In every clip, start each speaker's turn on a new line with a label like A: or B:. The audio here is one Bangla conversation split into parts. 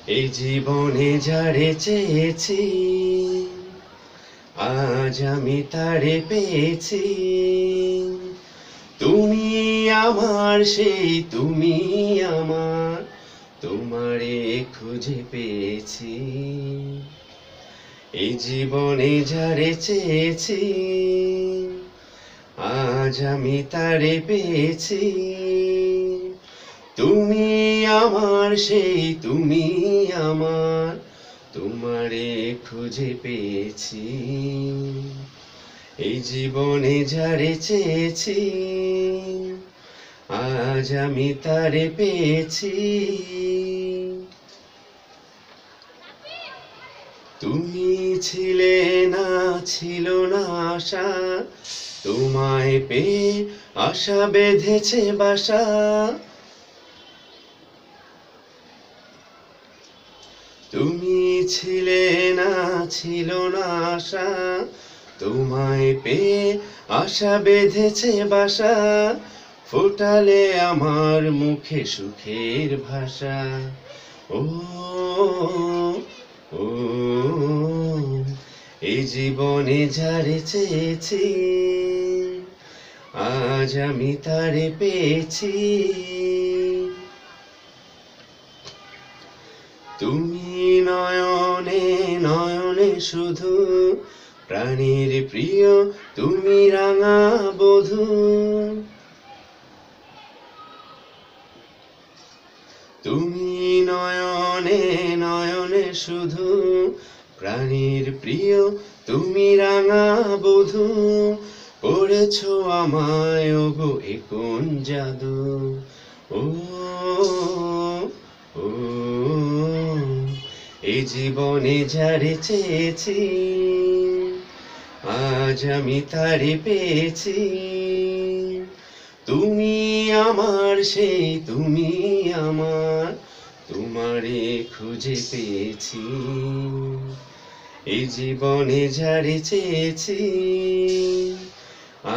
A: এই জীবনে যারে চেয়েছি, আজ আমি তারে পেয়েছি। তুমি আমার সেই তুমি আমার, তোমারে খুঁজে পেয়েছি। এই জীবনে যারে চেয়েছি, আজ আমি তারে পেয়েছি। তুমি আমার সেই তুমি আমার, তোমারে খুঁজে পেয়েছি। এই জীবনে যারে চেয়েছি, আজ আমি তারে পেয়েছি। তুমি ছিলে না, ছিল না আশা, তোমায় পেয়ে আশা বেঁধেছে বাসা। তুমি ছিলে না, ছিল না আশা, তোমায় পেয়ে আশা বেঁধেছে বাসা। ফোটালে আমার মুখে সুখের ভাষা। ও ও এই জীবনে যারে চেয়েছি, আজ আমি তারে পেয়েছি। তুমি নয়নে নয়নে শুধু, প্রাণীর প্রিয় তুমি রাঙা বধূ। তুমি নয়নে নয়নে শুধু, প্রাণীর প্রিয় তুমি রাঙা বধূ। করেছো আমায় ওগো এ কোন জাদু। ও ও এই জীবনে যারে চেয়েছি, আজ আমি তারে পেয়েছি। তুমি আমার সেই তুমি আমার, তোমারে খুঁজে পেয়েছি। এই জীবনে যারে চেয়েছি,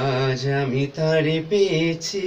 A: আজ আমি তারে পেয়েছি।